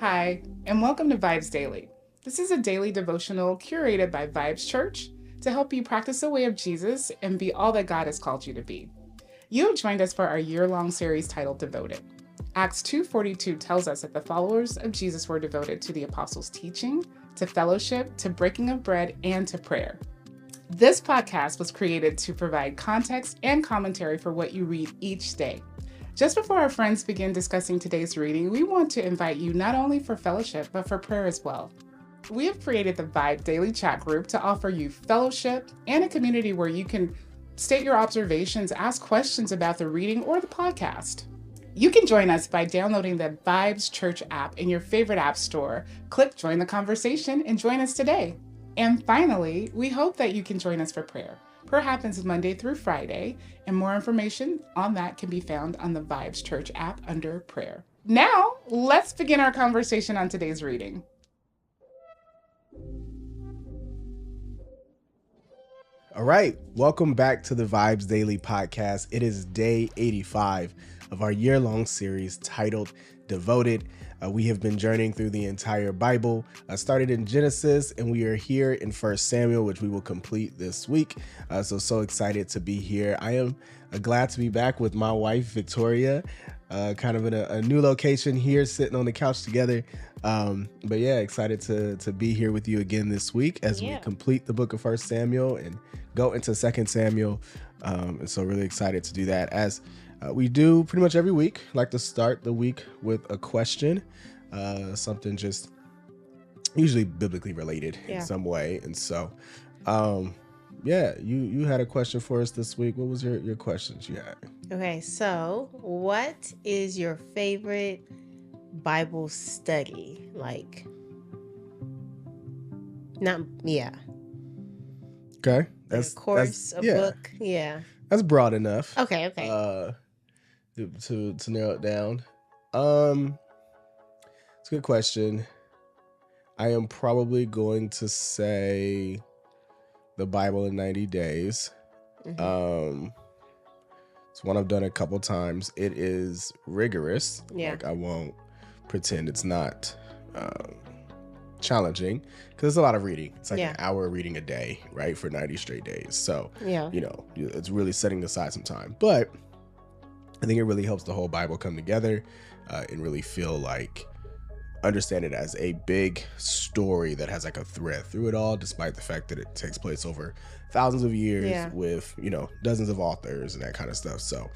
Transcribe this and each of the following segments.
Hi, and welcome to VIBEZ Daily. This is a daily devotional curated by VIBEZ Church to help you practice the way of Jesus and be all that God has called you to be. You have joined us for our year-long series titled Devoted. Acts 2:42 tells us that the followers of Jesus were devoted to the apostles' teaching, to fellowship, to breaking of bread, and to prayer. This podcast was created to provide context and commentary for what you read each day. Just before our friends begin discussing today's reading, we want to invite you not only for fellowship, but for prayer as well. We have created the VIBE Daily Chat Group to offer you fellowship and a community where you can state your observations, ask questions about the reading or the podcast. You can join us by downloading the VIBEZ Church app in your favorite app store. Click Join the Conversation and join us today. And finally, we hope that you can join us for prayer. Prayer happens Monday through Friday, and more information on that can be found on the VIBEZ Church app under prayer. Now, let's begin our conversation on today's reading. All right, welcome back to the VIBEZ Daily podcast. It is day 85 of our year-long series titled Devoted. We have been journeying through the entire Bible. Started in Genesis, and we are here in 1 Samuel, which we will complete this week. So excited to be here. I am glad to be back with my wife, Victoria, kind of in a new location here, sitting on the couch together. But yeah, excited to be here with you again this week as we complete the book of 1 Samuel and go into 2 Samuel. And so really excited to do that as we do pretty much every week. Like to start the week with a question, something just usually biblically related in some way. And so, you had a question for us this week. What was your questions you had? Okay, so what is your favorite Bible study? Okay. That's a course, a book. Yeah. That's broad enough. Okay. To narrow it down. It's a good question. I am probably going to say the Bible in 90 Days. Mm-hmm. It's one I've done a couple times. It is rigorous. Yeah. Like, I won't pretend it's not challenging because it's a lot of reading. It's like an hour reading a day, right? For 90 straight days. So, it's really setting aside some time. But I think it really helps the whole Bible come together and really feel like understand it as a big story that has like a thread through it all, despite the fact that it takes place over thousands of years with, dozens of authors and that kind of stuff. So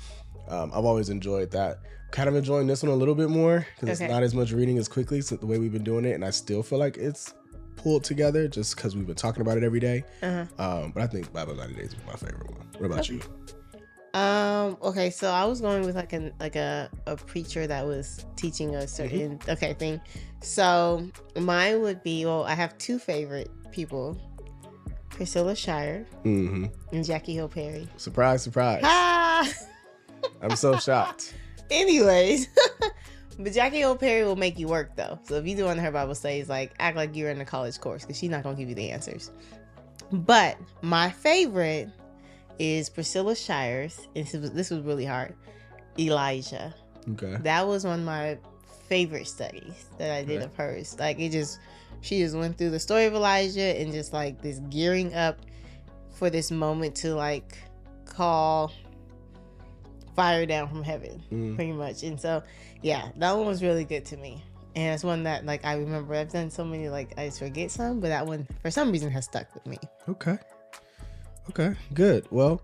I've always enjoyed that. Kind of enjoying this one a little bit more because it's not as much reading as quickly, so the way we've been doing it. And I still feel like it's pulled together just because we've been talking about it every day. But I think Bible 90 Days is my favorite one. What about you? Okay, so I was going with like a preacher that was teaching a certain thing. So mine would be, I have two favorite people, Priscilla Shirer and Jackie Hill Perry. Surprise. Ah! I'm so shocked. Anyways, but Jackie Hill Perry will make you work though. So if you do on her Bible studies, like act like you're in a college course because she's not gonna give you the answers. But my favorite is Priscilla Shirer's, and this was really hard, Elijah. Okay. That was one of my favorite studies that I did of hers. Like she just went through the story of Elijah and just like this gearing up for this moment to like call fire down from heaven, pretty much. And so, that one was really good to me. And it's one that like I remember. I've done so many, like I just forget some, but that one for some reason has stuck with me. Okay, good. Well,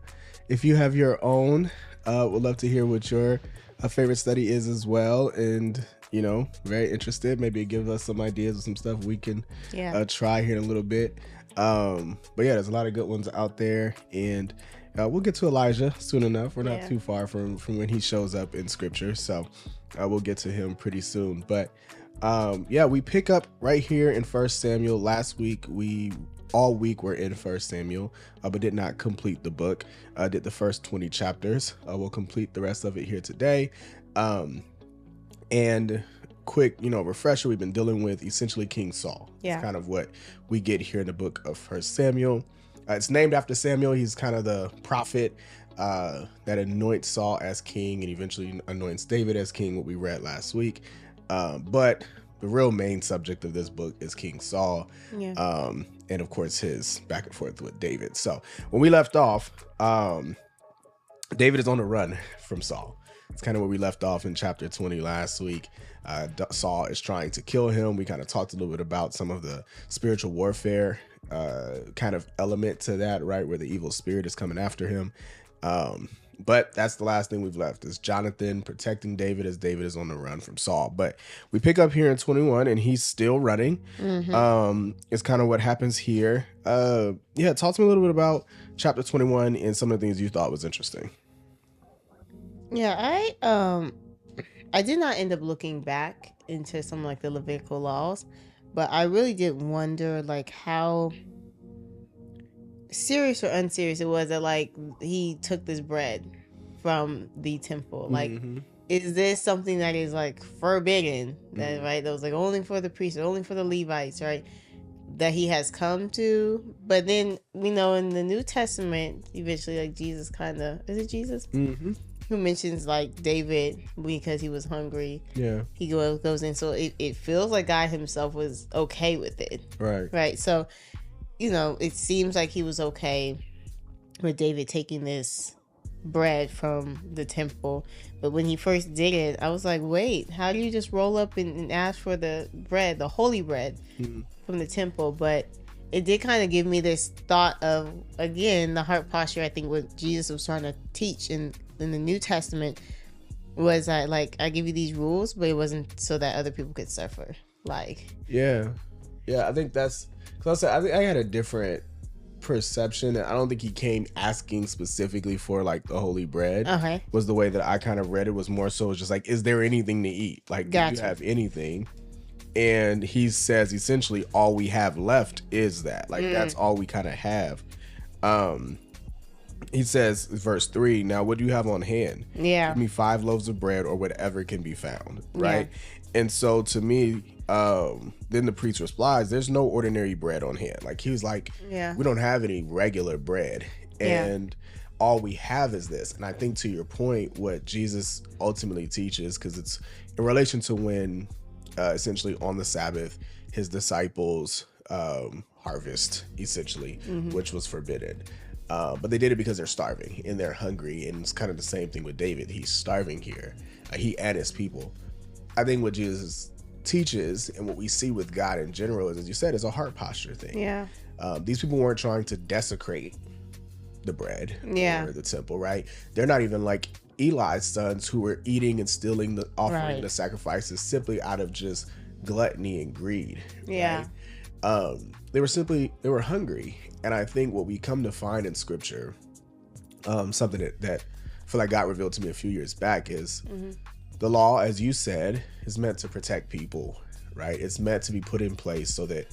if you have your own, we'd love to hear what your favorite study is as well. And, very interested. Maybe give us some ideas of some stuff we can try here in a little bit. But there's a lot of good ones out there. And we'll get to Elijah soon enough. We're not too far from when he shows up in scripture. So we'll get to him pretty soon. But we pick up right here in 1 Samuel. Last week, all week we're in 1 Samuel, but did not complete the book. Did the first 20 chapters. We'll complete the rest of it here today. And quick, refresher, we've been dealing with essentially King Saul. It's kind of what we get here in the book of 1 Samuel. It's named after Samuel. He's kind of the prophet that anoints Saul as king and eventually anoints David as king, what we read last week. But the real main subject of this book is King Saul. Yeah. And of course his back and forth with David. So when we left off, David is on the run from Saul. It's kind of where we left off in chapter 20 last week. Saul is trying to kill him. We kind of talked a little bit about some of the spiritual warfare kind of element to that, right? Where the evil spirit is coming after him. But that's the last thing we've left is Jonathan protecting David as David is on the run from Saul. But we pick up here in 21 and he's still running. It's kind of what happens here. Yeah, talk to me a little bit about chapter 21 and some of the things you thought was interesting. Yeah, I did not end up looking back into some like the Levitical laws, but I really did wonder like how serious or unserious it was that like he took this bread from the temple. Like, is this something that is like forbidden? That right? That was like only for the priests, only for the Levites, right? That he has come to. But then we know in the New Testament, eventually like Jesus kind of, is it Jesus? Who mentions like David because he was hungry. Yeah. He goes in. So it feels like God himself was okay with it. Right. So, you know, it seems like he was okay with David taking this bread from the temple. But when he first did it, I was like, wait, how do you just roll up and ask for the bread, the holy bread from the temple? But it did kind of give me this thought of, again, the heart posture. I think what Jesus was trying to teach in the New Testament was that, like, I give you these rules, but it wasn't so that other people could suffer. Like, yeah, I think that's because I think I had a different perception. I don't think he came asking specifically for like the holy bread. Was the way that I kind of read it. Was more so just like, is there anything to eat? Like, do you have anything? And he says essentially all we have left is that. Like, that's all we kind of have. He says, verse 3, now what do you have on hand? Give me 5 loaves of bread or whatever can be found, right? And so to me, then the priest replies, there's no ordinary bread on hand. Like, he was like, we don't have any regular bread. And all we have is this. And I think to your point, what Jesus ultimately teaches, because it's in relation to when essentially on the Sabbath, his disciples harvest, essentially, which was forbidden. But they did it because they're starving and they're hungry. And it's kind of the same thing with David. He's starving here. He and his people. I think what Jesus teaches and what we see with God in general is, as you said, is a heart posture thing. These people weren't trying to desecrate the bread or the temple, right? They're not even like Eli's sons who were eating and stealing the offering, the sacrifices, simply out of just gluttony and greed. Right? They were hungry. And I think what we come to find in scripture, something that I feel like God revealed to me a few years back is the law, as you said, is meant to protect people, right? It's meant to be put in place so that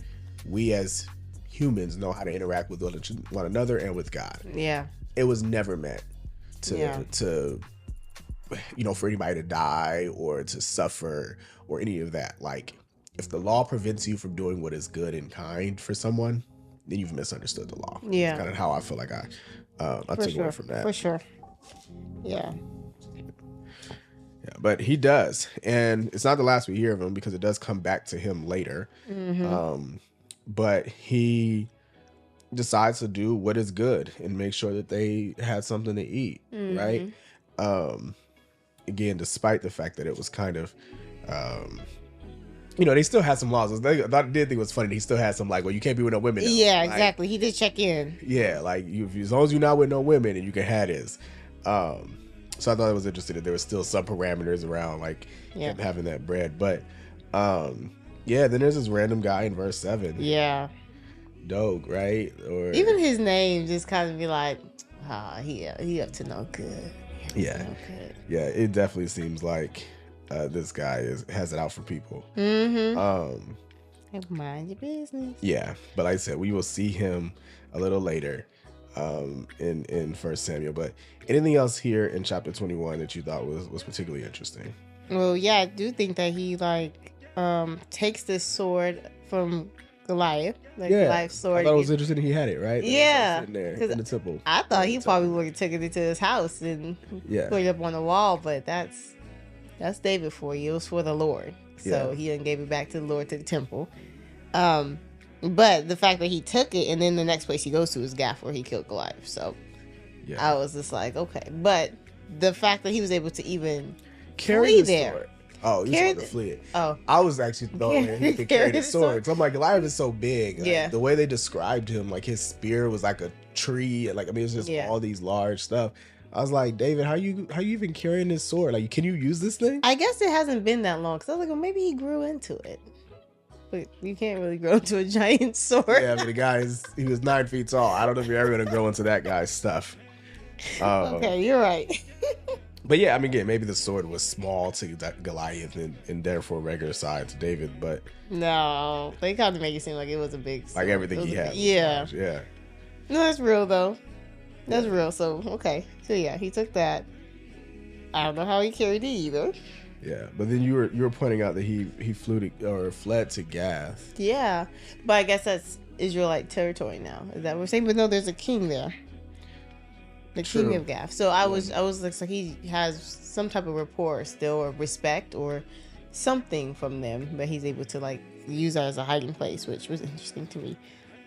we as humans know how to interact with one another and with God. It was never meant to you know, for anybody to die or to suffer or any of that. Like, if the law prevents you from doing what is good and kind for someone, then you've misunderstood the law. That's kind of how I feel like I took away from that. For sure. Yeah, but he does. And it's not the last we hear of him because it does come back to him later. But he decides to do what is good and make sure that they had something to eat, right? Again, despite the fact that it was kind of, you know, they still had some laws. I did think it was funny that he still had some, like, well, you can't be with no women now. Yeah, exactly. He did check in. Yeah, like, as long as you're not with no women and you can have this. So I thought it was interesting that there was still some parameters around, like, him having that bread. But, then there's this random guy in verse 7. Doeg, right? Or even his name just kind of be like, he up to no good. Yeah, it definitely seems like this guy has it out for people. Mind your business. Yeah, but like I said, we will see him a little later in 1 Samuel. But anything else here in chapter 21 that you thought was particularly interesting? Well, yeah, I do think that he like takes this sword from Goliath, Goliath's sword. I thought it was interesting he had it, right? Sitting there in the temple. I thought he probably would have taken it to his house and put it up on the wall, but that's David for you. It was for the Lord. So Yeah. he then gave it back to the Lord, to the temple. But the fact that he took it, and then the next place he goes to is Gath, where he killed Goliath. So Yeah. I was just like, okay. But the fact that he was able to even Carry flee the there. sword. Oh, you Carry want to the- flee it. Oh, I was actually throwing he could carry Carry the the sword. sword. So I'm like, Goliath is so big. Like, Yeah. the way they described him, like his spear was like a tree, and like I mean, it's just Yeah. all these large stuff. I was like, David, how you even carrying this sword? Like, can you use this thing? I guess it hasn't been that long, because I was like, well, maybe he grew into it. But you can't really grow into a giant sword. Yeah, I mean, he was 9 feet tall. I don't know if you're ever gonna grow into that guy's stuff. Okay, you're right. But yeah, I mean, again, maybe the sword was small to Goliath and therefore regular size to David, but No, they kind of make it seem like it was a big sword. like everything It was he a had. big- was Yeah. large. Yeah. No, that's real though. That's Yeah. real. So okay, so yeah, he took that. I don't know how he carried it either. Yeah, but then you were pointing out that he fled to Gath. Yeah, but I guess that's Israelite territory now. Is that what we're saying? But no, there's a king there, the True. king of Gath. So I was like, so he has some type of rapport still, or respect, or something from them, but he's able to like use that as a hiding place, which was interesting to me.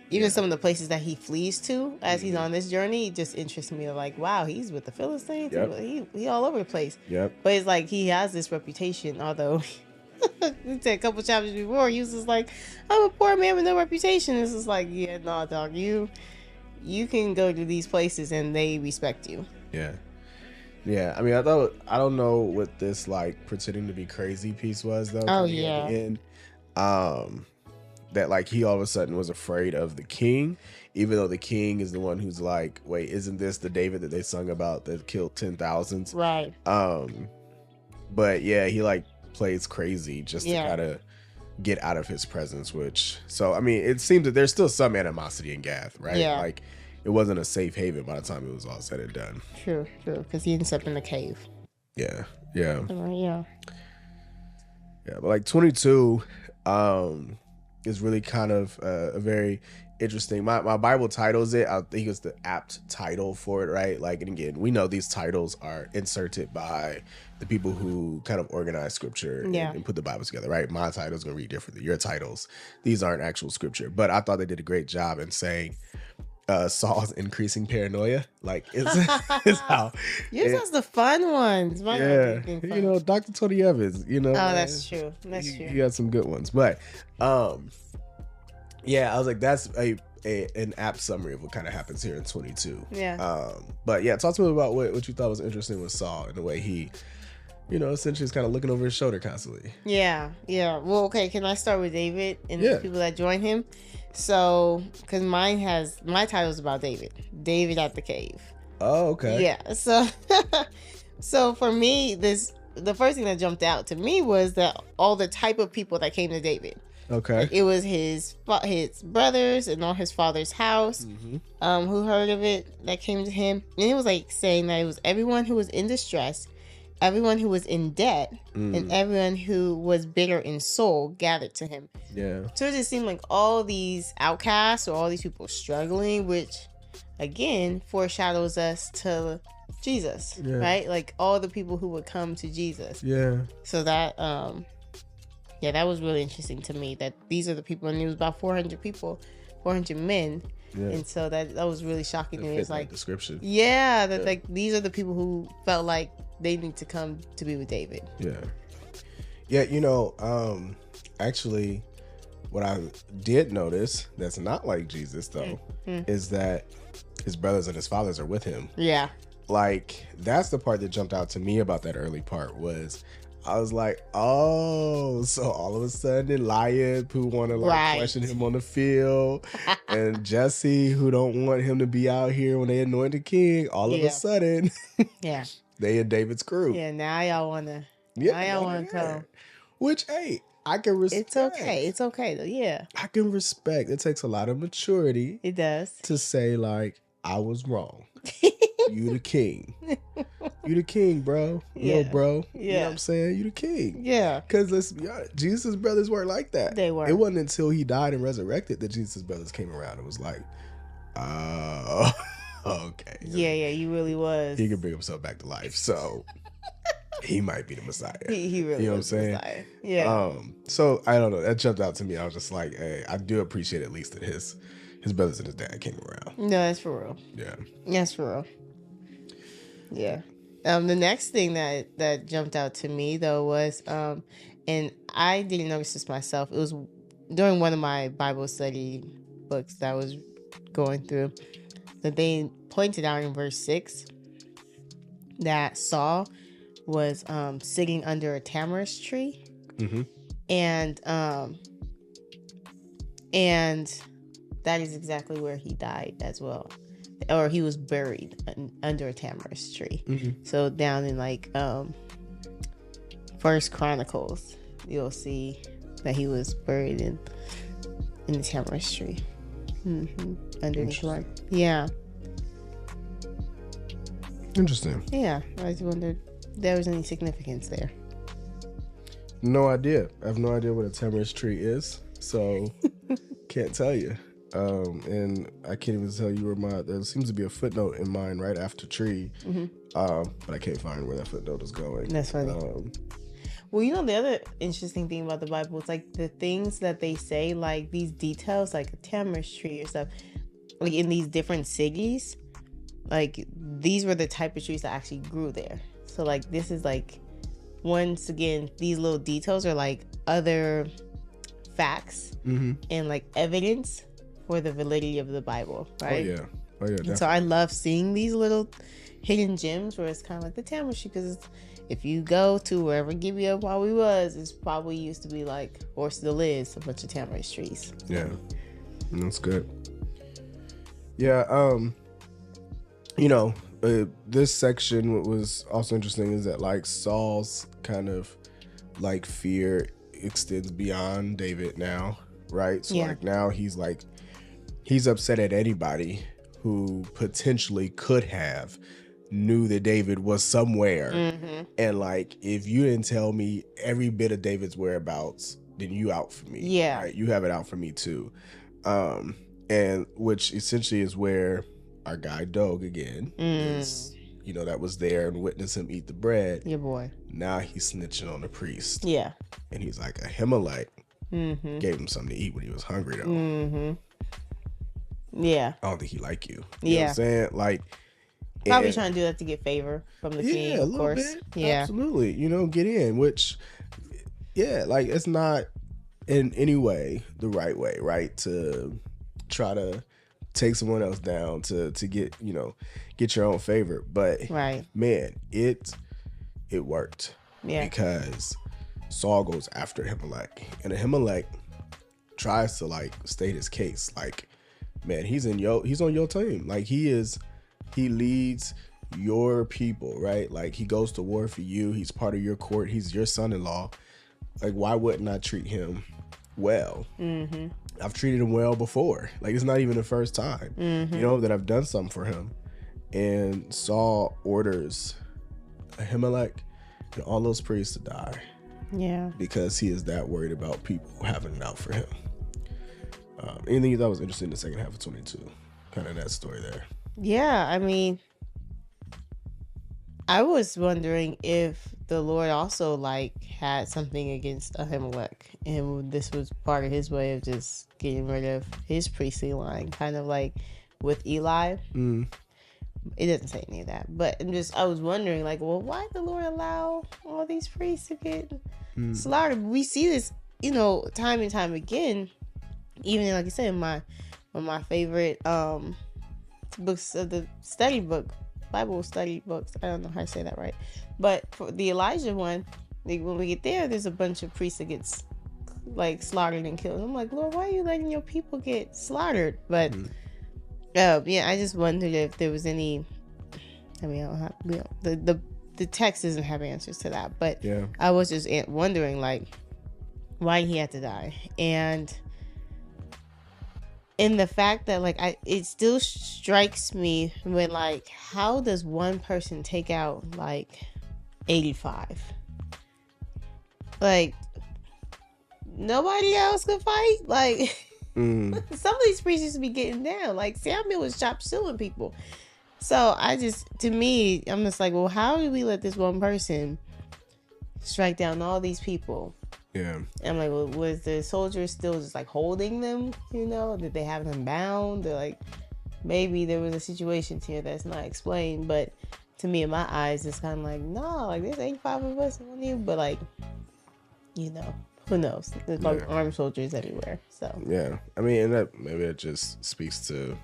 Even some of the places that he flees to as he's on this journey just interests me. Like, wow, he's with the Philistines. Yep. He all over the place. Yep. But it's like he has this reputation, although he said a couple chapters before, he was just like, I'm a poor man with no reputation. It's just like, yeah, no, dog, you can go to these places and they respect you. Yeah. Yeah. I mean, I don't know what this like pretending to be crazy piece was though. Oh, coming at the yeah. end. That like he all of a sudden was afraid of the king, even though the king is the one who's like, wait, isn't this the David that they sung about that killed 10,000s? Right. But yeah, he like plays crazy just Yeah. to kind of get out of his presence, so I mean, it seems that there's still some animosity in Gath, right? Yeah. Like it wasn't a safe haven by the time it was all said and done. True. Because he ends up in the cave. Yeah. Yeah. Yeah, but like 22 is really kind of a very interesting. My Bible titles it. I think it's the apt title for it, right? Like, and again, we know these titles are inserted by the people who kind of organize scripture and put the Bible together, right? My title's gonna read differently. Your titles, these aren't actual scripture, but I thought they did a great job in saying Saul's increasing paranoia. Like it's how Yours has the fun ones. Mine yeah, aren't anything fun. you know, Dr. Tony Evans, you know. Oh, man. that's true. That's true. You got some good ones, but yeah, I was like, that's an apt summary of what kind of happens here in 22. Yeah. But yeah, talk to me about what you thought was interesting with Saul and the way he, you know, essentially is kind of looking over his shoulder constantly. Yeah. Well, okay. Can I start with David and Yeah. the people that join him? So, because my title is about David at the cave. Oh, okay. Yeah. So for me, the first thing that jumped out to me was that all the type of people that came to David. Okay. It was his brothers and all his father's house, who heard of it, that came to him, and it was like saying that it was everyone who was in distress, everyone who was in debt, and everyone who was bitter in soul gathered to him. Yeah. So it just seemed like all these outcasts or all these people struggling, which again foreshadows us to Jesus, right? Like all the people who would come to Jesus. Yeah. So that that was really interesting to me, that these are the people, and it was about 400 people, 400 men. Yeah. And so that was really shocking to me. It's like, description. yeah, that like these are the people who felt like they need to come to be with David. Yeah, you know, actually, what I did notice that's not like Jesus though is that his brothers and his fathers are with him. Yeah. Like, that's the part that jumped out to me about that early part. Was I was like, oh, so all of a sudden Eliab, who want to like question him on the field, and Jesse, who don't want him to be out here when they anoint the king, all of a sudden, they in David's crew. Yeah, now y'all wanna come. Which, hey, I can respect. It's okay though. Yeah, I can respect. It takes a lot of maturity. It does. To say like, I was wrong. You the king. You the king, bro. Little bro. Yeah. You know what I'm saying? You the king. Yeah. Because let's be honest, Jesus' brothers weren't like that. They weren't. It wasn't until he died and resurrected that Jesus' brothers came around and was like, oh, okay. Yeah, he really was. He could bring himself back to life. So he might be the Messiah. He really you know what I'm was the saying? Messiah. Yeah. So I don't know. That jumped out to me. I was just like, hey, I do appreciate at least that his brothers and his dad came around. No, that's for real. Yeah. That's for real. Yeah. The next thing that jumped out to me though was and I didn't notice this myself. It was during one of my Bible study books that I was going through that they pointed out in verse 6 that Saul was sitting under a tamarisk tree. Mm-hmm. And that is exactly where he died as well, or he was buried under a tamarisk tree. Mm-hmm. So down in like First Chronicles, you'll see that he was buried in the tamarisk tree. Under the one. Yeah. Interesting. Yeah, I just wondered if there was any significance there. No idea. I have no idea what a tamarisk tree is, so can't tell you. And I can't even tell you where there seems to be a footnote in mine right after tree, but I can't find where that footnote is going. That's funny. Well, you know, the other interesting thing about the Bible is like the things that they say, like these details, like a tamarisk tree or stuff, like in these different cities, like these were the type of trees that actually grew there. So like this is like, once again, these little details are like other facts and like evidence for the validity of the Bible, right? Oh yeah. And so I love seeing these little hidden gems where it's kind of like the tamarisk tree, because if you go to wherever Gibeah while we was, it's probably used to be like, or still is, a bunch of tamarisk trees. Yeah, that's good. Yeah, you know, this section, what was also interesting is that like Saul's kind of like fear extends beyond David now, right? So like now he's upset at anybody who potentially could have knew that David was somewhere. And like, if you didn't tell me every bit of David's whereabouts, then you out for me. Yeah. Right? You have it out for me too. And which essentially is where our guy Doug again is, you know, that was there and witnessed him eat the bread. Your boy. Now he's snitching on the priest. Yeah. And he's like, Ahimelech gave him something to eat when he was hungry though. Yeah. I don't think he like you. You know what I'm saying? Like, probably trying to do that to get favor from the king, of course. Bit. Yeah. Absolutely. You know, get in, which, like, it's not in any way the right way, right? To try to take someone else down to get, you know, get your own favor. But, man, it worked. Yeah. Because Saul goes after Ahimelech. And Ahimelech tries to, like, state his case. Like, man, he's on your team. Like, he leads your people, right? Like, he goes to war for you. He's part of your court. He's your son-in-law. Like, why wouldn't I treat him well? I've treated him well before. Like, it's not even the first time, you know, that I've done something for him. And Saul orders Ahimelech and all those priests to die. Yeah. Because he is that worried about people having it out for him. Anything you thought was interesting in the second half of 22? Kind of that story there. Yeah, I mean, I was wondering if the Lord also like had something against Ahimelech, and this was part of his way of just getting rid of his priestly line, kind of like with Eli. It doesn't say any of that, but I was wondering, like, well, why did the Lord allow all these priests to get slaughtered? We see this, you know, time and time again. Even like I said, one of my favorite books of the study book, Bible study books. I don't know how to say that right, but for the Elijah one, like, when we get there's a bunch of priests that gets like slaughtered and killed. I'm like, Lord, why are you letting your people get slaughtered? But I just wondered if there was any. I mean, I don't have, you know, the text doesn't have answers to that, but I was just wondering, like, why he had to die. And the fact that, like, it still strikes me when, like, how does one person take out like 85? Like, nobody else could fight. Like, some of these priests used to be getting down. Like, Samuel was chop-sueying people. So to me, I'm just like, well, how do we let this one person strike down all these people. Yeah. And I'm like, well, was the soldiers still just like holding them? You know, did they have them bound? Or like, maybe there was a situation here that's not explained. But to me, in my eyes, it's kind of like, no, like there's 85 of us on you, but like, you know, who knows? There's like armed soldiers everywhere. So yeah, I mean, and that maybe it just speaks to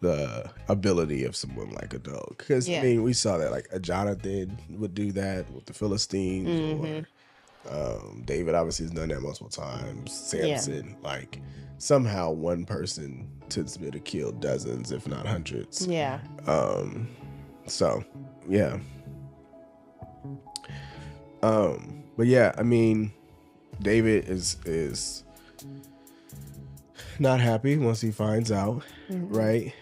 the ability of someone like a dog, because I mean, we saw that like a Jonathan would do that with the Philistines, or David obviously has done that multiple times. Samson, like somehow one person tends to be able to kill dozens, if not hundreds. Yeah. So yeah. But yeah, I mean, David is not happy once he finds out, right?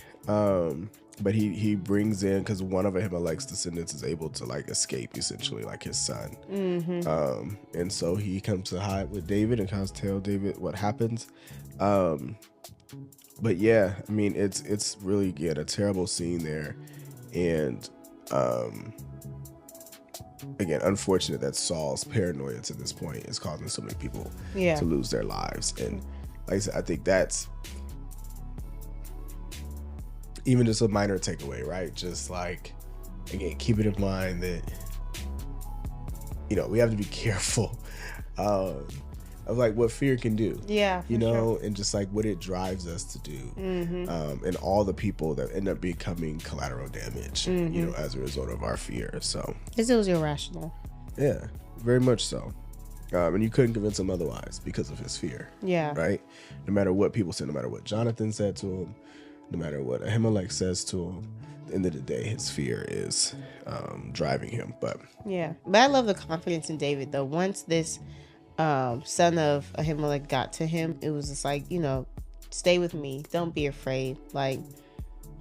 But he brings in, because one of Ahimelech's descendants is able to like escape, essentially, like his son. And so he comes to hide with David and kind of tell David what happens. But yeah, I mean, it's really, again, a terrible scene there. And again, unfortunate that Saul's paranoia to this point is causing so many people to lose their lives. And like I said, I think that's even just a minor takeaway, right? Just like, again, keep it in mind that, you know, we have to be careful of like what fear can do. Yeah. You know, and just like what it drives us to do. And all the people that end up becoming collateral damage, you know, as a result of our fear. So, because it was irrational. Yeah, very much so. And you couldn't convince him otherwise because of his fear. Yeah. Right? No matter what people said, no matter what Jonathan said to him, no matter what Ahimelech says to him, at the end of the day, his fear is driving him. But yeah. But I love the confidence in David, though. Once this son of Ahimelech got to him, it was just like, you know, stay with me. Don't be afraid. Like,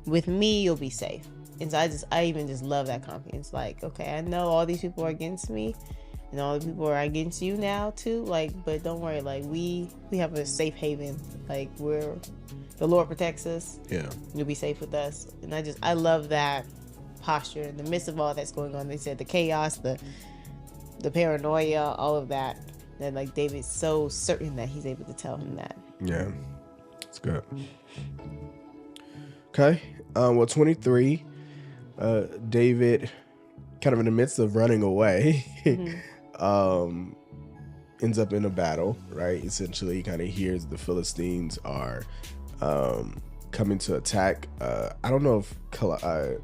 with me, you'll be safe. And so I even just love that confidence. Like, okay, I know all these people are against me, and all the people are against you now too. Like, but don't worry. Like, we have a safe haven. Like, the Lord protects us. Yeah, you'll be safe with us. And I love that posture in the midst of all that's going on. They said the chaos, the paranoia, all of that. That like David's so certain that he's able to tell him that. Yeah, it's good. Okay, well, 23. David, kind of in the midst of running away, ends up in a battle, right? Essentially, he kind of hears the Philistines are coming to attack. I don't know if I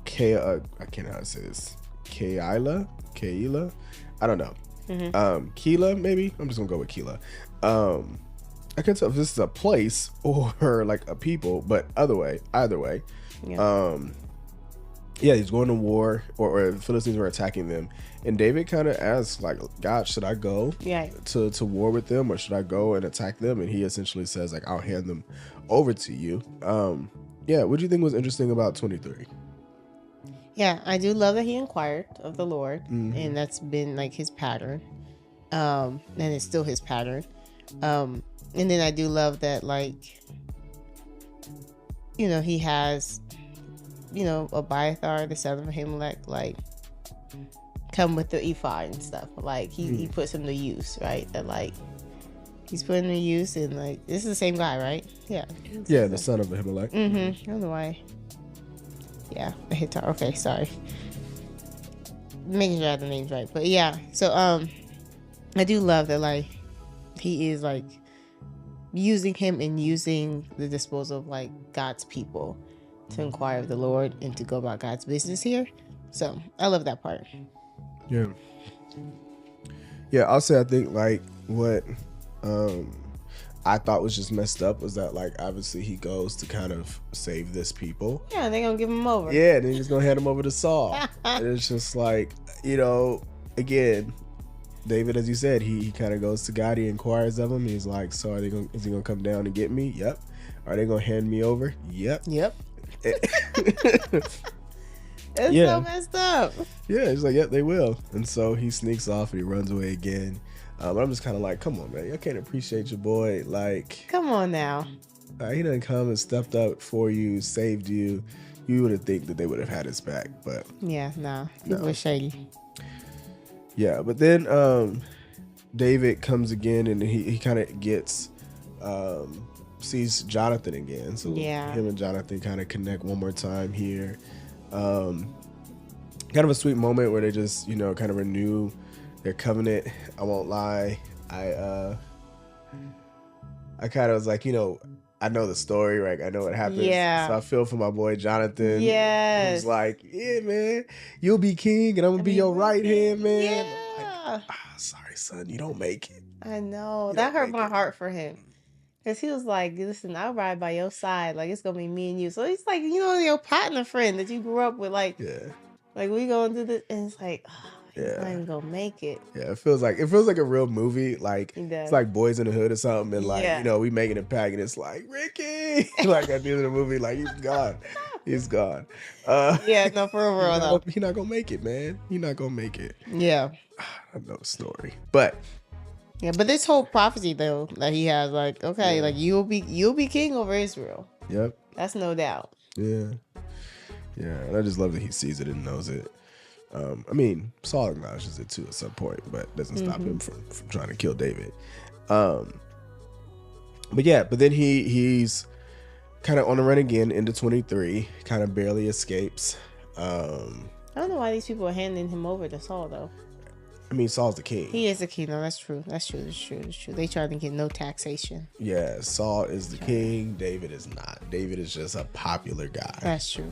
can't know how to say this. Keila? I don't know. Keila, maybe? I'm just gonna go with Keila. I can't tell if this is a place or like a people, but either way. Yeah, he's going to war, or the Philistines were attacking them, and David kind of asks, like, God, should I go to war with them, or should I go and attack them? And he essentially says, like, I'll hand them over to you. Yeah, what do you think was interesting about 23? Yeah, I do love that he inquired of the Lord, and that's been like his pattern, and it's still his pattern. And then I do love that, like, you know, he has, you know, Abiathar, the son of Ahimelech, like, come with the ephod and stuff. Like, he puts him to use, right? That, like, he's putting him to use, and, like, this is the same guy, right? Yeah. Yeah, the son of Ahimelech. I don't know why. Yeah, Ahitar. Okay, sorry. Making sure I have the names right. But, yeah. So, I do love that, like, he is, like, using him and using the disposal of, like, God's people to inquire of the Lord and to go about God's business here. So I love that part. Yeah, I'll say I think like what I thought was just messed up was that, like, obviously he goes to kind of save this people. Yeah, they're gonna give him over. Yeah, and then he's gonna hand him over to Saul. And it's just like, you know, again, David, as you said, he kind of goes to God, he inquires of him. He's like, so is he gonna come down and get me? Yep. Are they gonna hand me over? Yep. It's so messed up. Yeah, he's like, yep, they will. And so he sneaks off and he runs away again. But I'm just kind of like, come on, man, I can't appreciate your boy. Like, come on now. He done come and stepped up for you, saved you. You would have think that they would have had his back, but yeah, nah, people are shady. Yeah, but then David comes again, and he kind of gets sees Jonathan again. So Yeah. him and Jonathan kind of connect one more time here. Kind of a sweet moment where they just, you know, kind of renew their covenant. I won't lie. I kind of was like, you know, I know the story, right? I know what happens. Yeah. So I feel for my boy Jonathan. Yes. Who's like, yeah, man, you'll be king and I'm going to be your right hand, man. Yeah. Like, sorry, son, you don't make it. I know. You That don't hurt make my it. heart for him. Because he was like, listen, I'll ride by your side. Like, it's going to be me and you. So it's like, you know, your partner friend that you grew up with. Like, Yeah. like we going to do this. And it's like, oh, he's Yeah. not even going to make it. Yeah, it feels like a real movie. Like He does. it's like Boys in the Hood or something, and like, Yeah. you know, we making a pack, and it's like Ricky, like at the end of the movie, like he's gone, he's gone. Yeah, no, for real though. He's not gonna make it, man. He's not gonna make it. Yeah. I know the story, but Yeah, but this whole prophecy though that he has, like, okay, Yeah. like you'll be king over Israel. yep, That's no doubt. yeah, and I just love that he sees it and knows it. I mean, Saul acknowledges it too at some point, but doesn't stop him from trying to kill David. But then he's kind of on the run again into 23, kind of barely escapes. I don't know why these people are handing him over to Saul though. I mean, Saul's the king. He is the king. No, that's true. That's true. They trying to get no taxation. Yeah, Saul is the king. David is not. David is just a popular guy. That's true.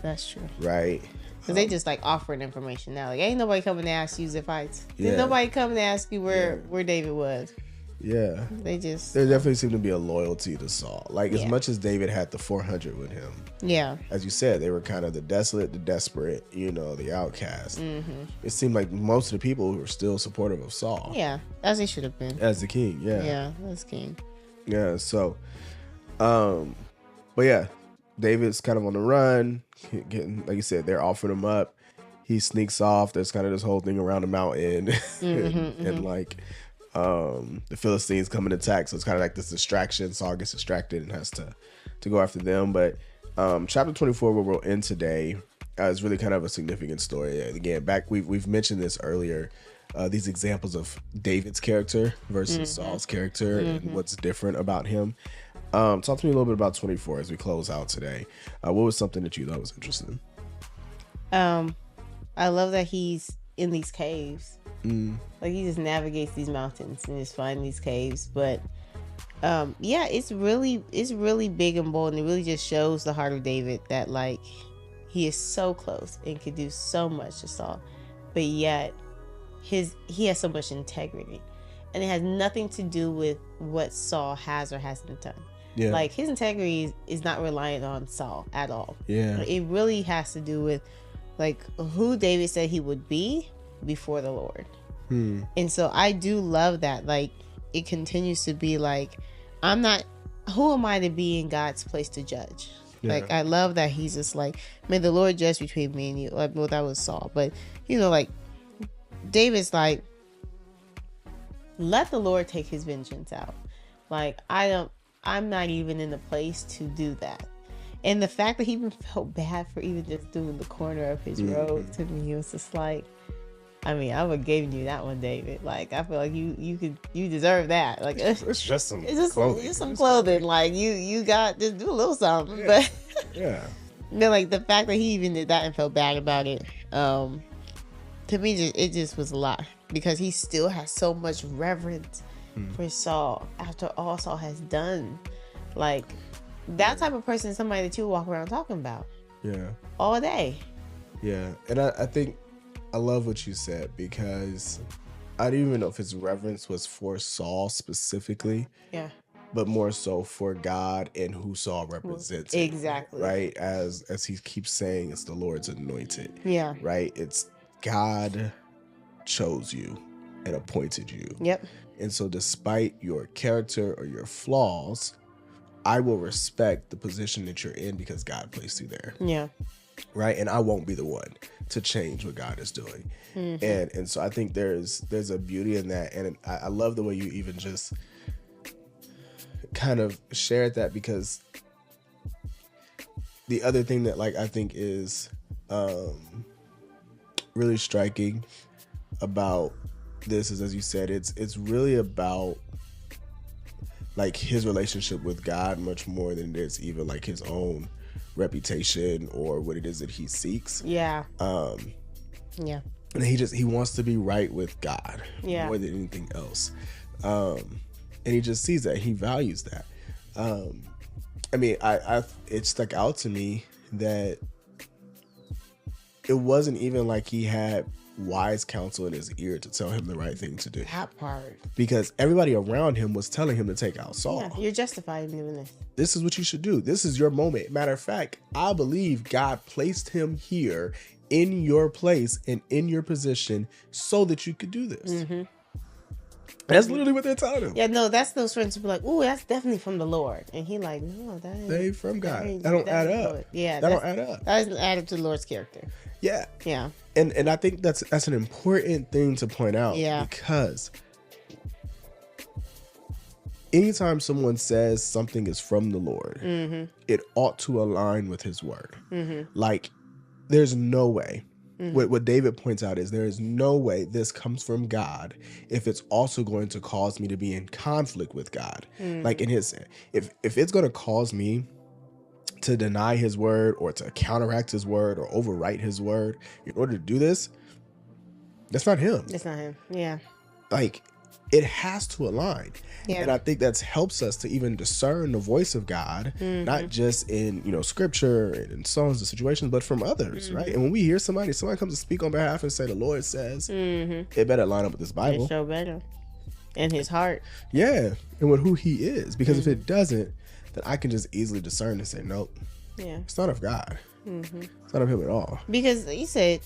Right? Because they just like offering information now. Like, ain't nobody coming to ask you Ziphites. Yeah. Ain't nobody coming to ask you where David was. Yeah. They just. There definitely seemed to be a loyalty to Saul. Like, as Yeah. much as David had the 400 with him, Yeah. as you said, they were kind of the desolate, the desperate, you know, the outcast. Mm-hmm. It seemed like most of the people were still supportive of Saul. Yeah. As they should have been. As the king, yeah. Yeah. As king. Yeah, so, but yeah, David's kind of on the run, getting, like you said, they're offering him up. He sneaks off. There's kind of this whole thing around the mountain, and like, the Philistines come and attack. So it's kind of like this distraction. Saul gets distracted and has to go after them. But chapter 24, where we'll end today, is really kind of a significant story. Again, we've mentioned this earlier. These examples of David's character versus Saul's character and what's different about him. Talk to me a little bit about 24 as we close out today. What was something that you thought was interesting? I love that he's in these caves. Like, he just navigates these mountains and just finds these caves. But yeah, it's really big and bold, and it really just shows the heart of David that, like, he is so close and could do so much to Saul, but yet he has so much integrity, and it has nothing to do with what Saul has or hasn't done. Yeah. Like, his integrity is not reliant on Saul at all. Yeah. It really has to do with, like, who David said he would be before the Lord. And so I do love that. Like, it continues to be like, who am I to be in God's place to judge? Yeah. Like, I love that he's just like, may the Lord judge between me and you. Like, well, that was Saul, but you know, like, David's like, let the Lord take his vengeance out. Like, I'm not even in the place to do that. And the fact that he even felt bad for even just doing the corner of his robe, to me, it was just like, I mean, I would have given you that one, David. Like, I feel like you deserve that. Like, It's just some clothing. It's some clothing. Like, you got, just do a little something. Yeah. But yeah. But like, the fact that he even did that and felt bad about it, to me, it just was a lot, because he still has so much reverence for Saul after all Saul has done. Like, that type of person is somebody that you walk around talking about. Yeah. All day. Yeah. And I think I love what you said, because I don't even know if his reverence was for Saul specifically. Yeah. But more so for God and who Saul represents. Exactly. Right? As he keeps saying, it's the Lord's anointed. Yeah. Right? It's God chose you and appointed you. Yep. And so despite your character or your flaws, I will respect the position that you're in because God placed you there. Yeah. Right? And I won't be the one to change what God is doing. And so I think there's a beauty in that. And I love the way you even just kind of shared that, because the other thing that, like, I think is really striking about this is, as you said, it's really about like his relationship with God much more than it is even like his own reputation or what it is that he seeks. Yeah. Yeah. And he wants to be right with God more than anything else. And he just sees that, he values that. I mean, it stuck out to me that it wasn't even like he had wise counsel in his ear to tell him the right thing to do. That part. Because everybody around him was telling him to take out Saul. Yeah, you're justified in doing this. This is what you should do. This is your moment. Matter of fact, I believe God placed him here in your place and in your position so that you could do this. Mm-hmm. That's literally what they're telling him. Yeah, no, that's those friends who be like, "Ooh, that's definitely from the Lord," and he like, "No, that ain't. They ain't from God. That don't add up. Yeah, that don't add up. That doesn't add up to the Lord's character." Yeah, yeah, and I think that's an important thing to point out. Yeah, because anytime someone says something is from the Lord, mm-hmm. it ought to align with His word. Mm-hmm. Like, there's no way. Mm-hmm. What David points out is there is no way this comes from God if it's also going to cause me to be in conflict with God. Mm-hmm. Like in his, if it's going to cause me to deny his word or to counteract his word or overwrite his word in order to do this, that's not him. It's not him. Yeah. Like, it has to align. Yeah. And I think that helps us to even discern the voice of God, mm-hmm. not just in, scripture and in songs and situations, but from others, mm-hmm. right? And when we hear somebody comes to speak on behalf and say, the Lord says, mm-hmm. it better line up with this Bible. It sure better. And his heart. Yeah. And with who he is. Because if it doesn't, then I can just easily discern and say, nope. Yeah. It's not of God. Mm-hmm. It's not of him at all. Because he said,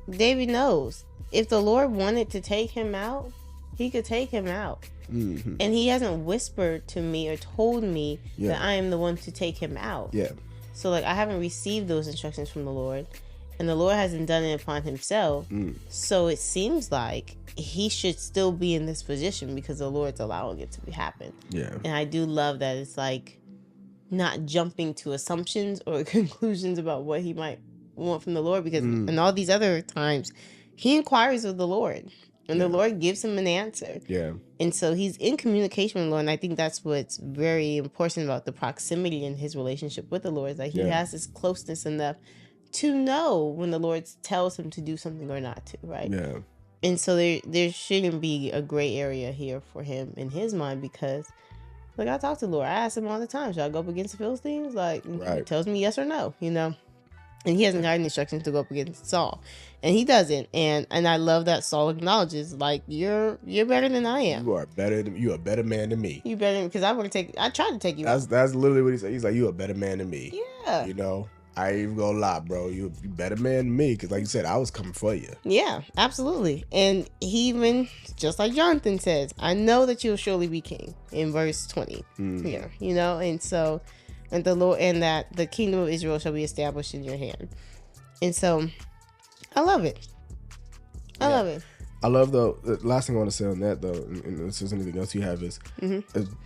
David knows if the Lord wanted to take him out, he could take him out. Mm-hmm. And he hasn't whispered to me or told me that I am the one to take him out. Yeah. So, like, I haven't received those instructions from the Lord. And the Lord hasn't done it upon himself. So it seems like he should still be in this position because the Lord's allowing it to happen. Yeah. And I do love that it's like not jumping to assumptions or conclusions about what he might want from the Lord, because in all these other times, he inquires of the Lord. And the Lord gives him an answer. Yeah. And so he's in communication with the Lord. And I think that's what's very important about the proximity in his relationship with the Lord. Is that he has this closeness enough to know when the Lord tells him to do something or not to, right? Yeah. And so there shouldn't be a gray area here for him in his mind, because, like, I talk to the Lord. I ask him all the time, should I go up against the Philistines? Like, he tells me yes or no, And he hasn't gotten instructions to go up against Saul. And he doesn't. And I love that Saul acknowledges, like, you're better than I am. You are a better man than me. You better, because I tried to take you out. That's literally what he said. He's like, you a better man than me. Yeah. I ain't even gonna lie, bro. You a better man than me, because like you said, I was coming for you. Yeah, absolutely. And he even, just like Jonathan says, I know that you'll surely be king, in verse 20. Yeah, and so, and the Lord, and that the kingdom of Israel shall be established in your hand. And so, I love it. I love it. I love, though, the last thing I want to say on that, though, and if there's anything else you have, is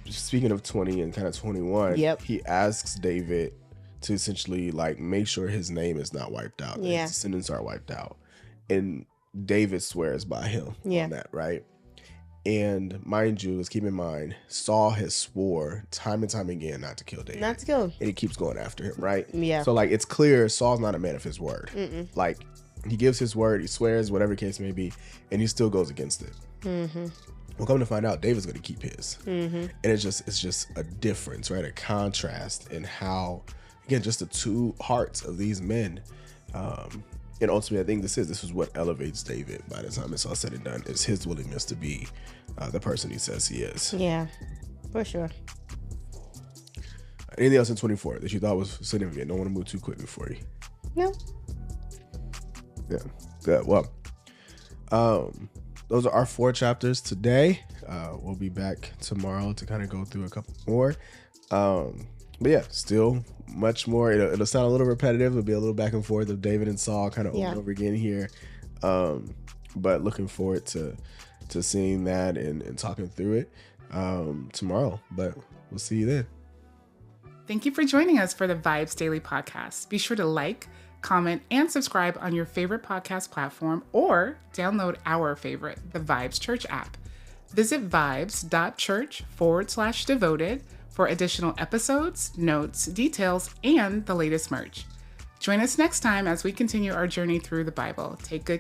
speaking of 20 and kind of 21, he asks David to essentially, like, make sure his name is not wiped out, that his descendants are wiped out. And David swears by him on that, right? And mind you, let's keep in mind, Saul has swore time and time again not to kill David. Not to kill him. And he keeps going after him, right? Yeah. So, like, it's clear Saul's not a man of his word. Like, he gives his word, he swears, whatever case may be, and he still goes against it. Well, come to find out, David's going to keep his. And it's just a difference, right? A contrast in how, again, just the two hearts of these men. And ultimately, I think this is what elevates David by the time it's all said and done, is his willingness to be the person he says he is. Yeah, for sure. Anything else in 24 that you thought was significant? Don't want to move too quickly for you. No. Yeah, good. Well, those are our 4 chapters today. We'll be back tomorrow to kind of go through a couple more. But yeah, still much more. It'll sound a little repetitive. It'll be a little back and forth of David and Saul kind of over and over again here. But looking forward to seeing that and talking through it tomorrow. But we'll see you then. Thank you for joining us for the VIBEZ Daily podcast. Be sure to like, comment, and subscribe on your favorite podcast platform or download our favorite, the VIBEZ Church app. Visit vibes.church/devoted for additional episodes, notes, details, and the latest merch. Join us next time as we continue our journey through the Bible. Take good